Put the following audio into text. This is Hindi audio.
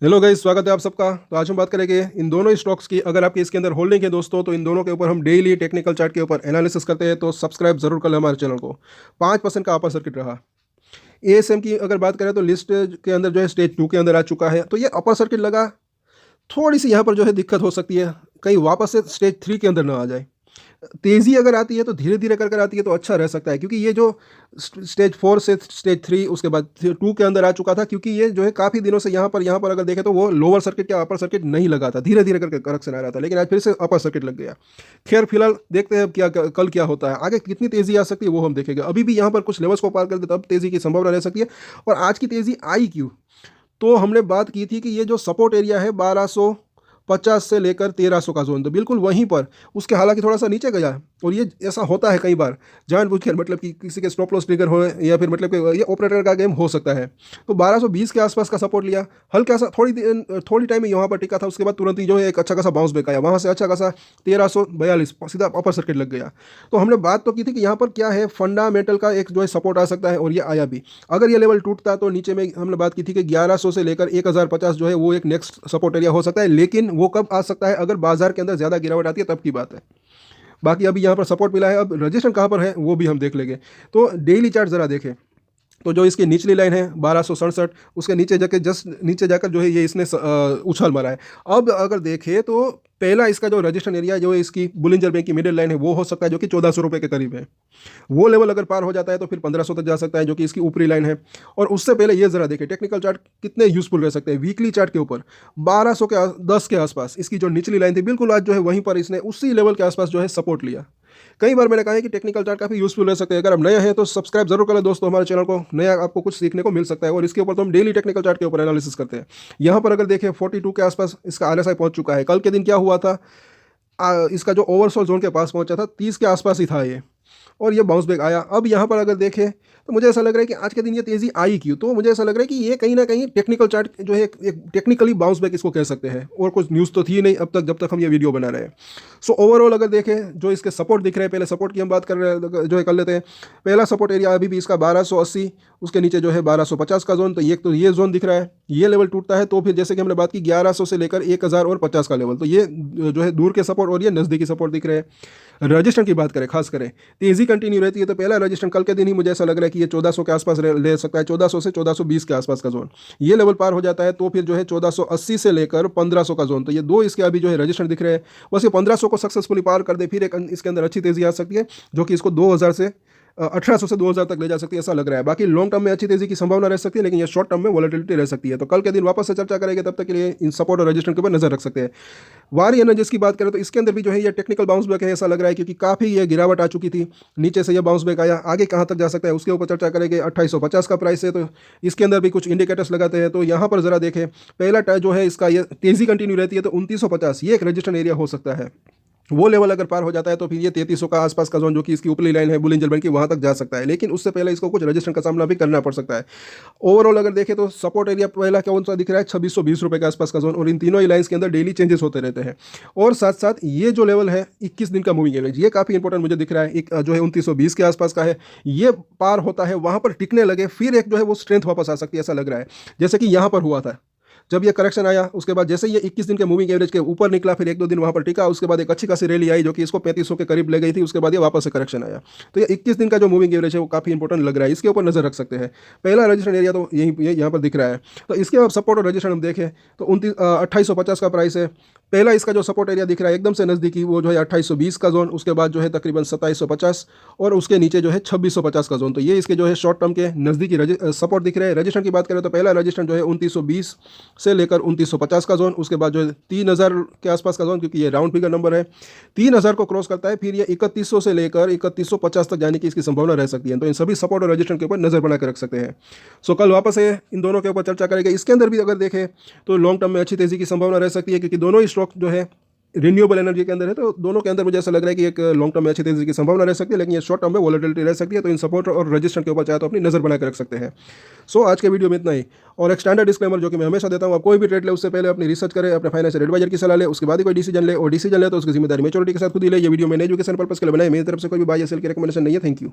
हेलो गाइस, स्वागत है आप सबका। तो आज हम बात करेंगे इन दोनों स्टॉक्स की। अगर आपके इसके अंदर होल्डिंग है दोस्तों, तो इन दोनों के ऊपर हम डेली टेक्निकल चार्ट के ऊपर एनालिसिस करते हैं। तो सब्सक्राइब जरूर कर लें हमारे चैनल को। 5% का अपर सर्किट रहा। एएसएम की अगर बात करें तो लिस्ट के अंदर जो है स्टेज 2 के अंदर आ चुका है। तो ये अपर सर्किट लगा, थोड़ी सी यहाँ पर जो है दिक्कत हो सकती है, कहीं वापस से स्टेज 3 के अंदर ना आ जाए। तेज़ी अगर आती है तो धीरे धीरे कर कर आती है तो अच्छा रह सकता है, क्योंकि ये जो स्टेज 4 से स्टेज 3 उसके बाद 2 के अंदर आ चुका था, क्योंकि ये जो है काफ़ी दिनों से यहाँ पर अगर देखें तो वो लोअर सर्किट या अपर सर्किट नहीं लगा था, धीरे धीरे करके करेक्शन आ रहा था, लेकिन आज फिर से अपर सर्किट लग गया। खैर फिलहाल देखते हैं अब क्या कल क्या होता है, आगे कितनी तेज़ी आ सकती है वो हम देखेंगे। अभी भी यहाँ पर कुछ लेवल्स को पार कर दे तब तेज़ी की संभावना रह सकती है। और आज की तेज़ी आई क्यों? तो हमने बात की थी कि ये जो सपोर्ट एरिया है 1250 से लेकर 1300 का जोन, तो बिल्कुल वहीं पर उसके हालांकि थोड़ा सा नीचे गया है। और ये ऐसा होता है कई बार जानबूझकर, मतलब कि किसी के स्टॉप लॉस ट्रिगर हो या फिर मतलब कि ये ऑपरेटर का गेम हो सकता है। तो 1220 के आसपास का सपोर्ट लिया, हल्का सा थोड़ी टाइम में यहाँ पर टिका था, उसके बाद तुरंत ही जो है एक अच्छा खासा बाउंस बैक आया, वहाँ से अच्छा खासा 1342 सीधा अपर सर्किट लग गया। तो हमने बात तो की थी कि यहाँ पर क्या है, फंडामेंटल का एक जो है सपोर्ट आ सकता है, और ये आया भी। अगर ये लेवल टूटता तो नीचे में हमने बात की थी कि 1100 से लेकर 1050 जो है वो एक नेक्स्ट सपोर्ट एरिया हो सकता है। लेकिन वो कब आ सकता है? अगर बाजार के अंदर ज़्यादा गिरावट आती है तब की बात है। बाकी अभी यहाँ पर सपोर्ट मिला है, अब रजिस्ट्रेशन कहाँ पर है वो भी हम देख लेंगे। तो डेली चार्ट ज़रा देखें, तो जो इसकी निचली लाइन है 1267, उसके नीचे जाकर जस्ट नीचे जाकर जो है ये इसने उछाल मारा है। अब अगर देखें तो पहला इसका जो रजिस्ट्रेशन एरिया जो है इसकी बुलिंजर बैंक की मिडिल लाइन है वो हो सकता है, जो कि 1400 रुपये के करीब है। वो लेवल अगर पार हो जाता है तो फिर 1500 तक जा सकता है, जो कि इसकी ऊपरी लाइन है। और उससे पहले ये जरा देखें टेक्निकल चार्ट कितने यूजफुल रह सकते हैं। वीकली चार्ट के ऊपर 1200 के 10 के आसपास इसकी जो निचली लाइन थी, बिल्कुल आज जो है वहीं पर इसने उसी लेवल के आसपास जो है सपोर्ट लिया। कई बार मैंने कहा है कि टेक्निकल चार्ट काफ़ी यूजफुल रह सकते हैं। अगर आप नए हैं तो सब्सक्राइब जरूर करें दोस्तों हमारे चैनल को, नया आपको कुछ सीखने को मिल सकता है। और इसके ऊपर तो हम डेली टेक्निकल चार्ट के ऊपर एनालिसिस करते हैं। यहाँ पर अगर देखें 42 के आसपास इसका आरएसआई पहुंच चुका है। कल के दिन क्या हुआ था, इसका जो ओवरसोल्ड जोन के पास पहुंचा था, 30 के आसपास ही था ये, और ये बाउंस बैक आया। अब यहाँ पर अगर देखें तो मुझे ऐसा लग रहा है कि आज के दिन ये तेज़ी आई क्यों, तो मुझे ऐसा लग रहा है कि ये कहीं ना कहीं टेक्निकल चार्ट जो है एक टेक्निकली बाउंस बैक इसको कह सकते हैं। और कुछ न्यूज़ तो थी नहीं अब तक जब तक हम ये वीडियो बना रहे हैं। सो ओवरऑल अगर देखें जो इसके सपोर्ट दिख रहे हैं, पहले सपोर्ट की हम बात कर रहे हैं जो है कर लेते हैं। पहला सपोर्ट एरिया अभी भी इसका 1280, उसके नीचे जो है 1250 का जोन। तो ये जोन दिख रहा है, ये लेवल टूटता है तो फिर जैसे कि हमने बात की 1100 से लेकर 1050 का लेवल, तो ये जो है दूर के सपोर्ट और ये नज़दीकी सपोर्ट दिख रहे हैं। रजिस्ट्रेशन की बात करें, खास करें तेज़ी कंटिन्यू रहती है तो पहला रजिस्ट्रेशन कल के दिन ही मुझे ऐसा लग रहा है कि ये 1400 के आसपास ले सकता है। 1400 से 1420 के आसपास का जोन, ये लेवल पार हो जाता है तो फिर जो है 1480 से लेकर 1500 का जोन, तो ये दो इसके अभी जो है रजिस्ट्रेशन दिख रहे हैं। बस ये 1500 को सक्सेसफुली पार कर दे फिर एक इसके अंदर अच्छी तेज़ी आ सकती है, जो कि इसको 2000 से 1800 से 2000 तक ले जा सकती है, ऐसा लग रहा है। बाकी लॉन्ग टर्म में अच्छी तेज़ी की संभावना रह सकती है, लेकिन ये शॉर्ट टर्म में वॉलेटिलिटी रह सकती है। तो कल के दिन वापस से चर्चा करेंगे, तब तक के लिए इन सपोर्ट और रजिस्ट्रेशन के ऊपर नजर रख सकते हैं। वार एनर्जीज की बात करें तो इसके अंदर भी जो है ये टेक्निकल बाउंस बैक है, ऐसा लग रहा है, क्योंकि काफ़ी ये गिरावट आ चुकी थी, नीचे से ये बाउंस बैक आया। आगे कहाँ तक जा सकता है उसके ऊपर चर्चा करेंगे। 2850 का प्राइस है, तो इसके अंदर भी कुछ इंडिकेटर्स लगाते हैं। तो यहाँ पर ज़रा देखें, पहला जो है इसका ये तेज़ी कंटिन्यू रहती है तो 2950 ये एक रजिस्ट्रेशन एरिया हो सकता है। वो लेवल अगर पार हो जाता है तो फिर ये 3300 का आसपास का जोन, जो कि इसकी ऊपरी लाइन है बुलिंजर बैंड की, वहाँ तक जा सकता है। लेकिन उससे पहले इसको कुछ रजिस्ट्रेशन का सामना भी करना पड़ सकता है। ओवरऑल अगर देखें तो सपोर्ट एरिया पहला कौन सा दिख रहा है, 2620 रुपये के आसपास का जोन, और इन तीनों ही लाइन्स के अंदर डेली चेंजेस होते रहते हैं। और साथ साथ ये जो लेवल है 21 दिन का मूविंग एवरेज, ये काफ़ी इंपॉर्टेंट मुझे दिख रहा है। एक जो है 2920 के आसपास का है, ये पार होता है, वहाँ पर टिकने लगे, फिर एक जो है वो स्ट्रेंथ वापस आ सकती है, ऐसा लग रहा है। जैसे कि यहाँ पर हुआ था, जब ये करेक्शन आया उसके बाद जैसे ये 21 दिन के मूविंग एवरेज के ऊपर निकला, फिर एक दो दिन वहाँ पर टिका, उसके बाद एक अच्छी खासी रैली आई जो कि इसको 3500 के करीब ले गई थी। उसके बाद ये वापस से करेक्शन आया। तो ये 21 दिन का जो मूविंग एवरेज है वो काफ़ी इंपॉर्टेंट लग रहा है, इसके ऊपर नजर रख सकते हैं। पहला रजिस्ट्रेशन एरिया तो यही यहाँ पर दिख रहा है। तो इसके अब सपोर्ट और रजिस्ट्रेशन हम देखें तो 2850 का प्राइस है। पहला इसका जो सपोर्ट एरिया दिख रहा है एकदम से नज़दीकी, वो जो है 2820 का जोन, उसके बाद जो है तकरीबन 2750, और उसके नीचे जो है 2650 का जोन। तो ये इसके जो है शॉर्ट टर्म के नज़दीकी सपोर्ट दिख रहे हैं। रजिस्ट्रेशन की बात करें तो पहला रजिस्ट्रेशन जो है 2920 से लेकर 2950 का जोन, उसके बाद जो है 3000 के आसपास का जोन, क्योंकि ये राउंड फिगर नंबर है, 3000 को क्रॉस करता है, फिर ये 3100 से लेकर 3150 तक जाने की इसकी संभावना रह सकती है। तो इन सभी सपोर्ट और रजिस्ट्रेशन के ऊपर नजर बना कर रख सकते हैं। सो कल वापस है इन दोनों के ऊपर चर्चा करेंगे। इसके अंदर भी अगर देखें तो लॉन्ग टर्म में अच्छी तेजी की संभावना रह सकती है, क्योंकि दोनों ही स्टॉक जो है रिन्यूएबल एनर्जी के अंदर है। तो दोनों के अंदर मुझे ऐसा लग रहा है कि एक लॉन्ग टर्म में अच्छी तेजी की संभावना रह सकती है, लेकिन ये शॉर्ट टर्म में वॉलेटिलिटी रह सकती है। तो इन सपोर्ट और रजिस्ट्रेशन के ऊपर चाहे तो अपनी नजर बना कर रख सकते हैं। सो आज के वीडियो में इतना ही। और एक स्टैंडर्ड डिस्क्लेमर जो कि मैं हमेशा देता हूँ, आप कोई भी ट्रेड ले उससे पहले अपनी रिसर्च करें, अपने फाइनेंशियल एडवाइजर की सलाह ले, उसके बाद ही कोई डिसीजन ले, और डिसीजन ले तो उसकी जिम्मेदारी मेच्योरिटी के साथ खुद ही ले। ये वीडियो मैंने एजुकेशन पर्पस के लिए बनाई, मेरी तरफ से कोई भी बाय या सेल की रिकमेंडेशन नहीं है। Thank you.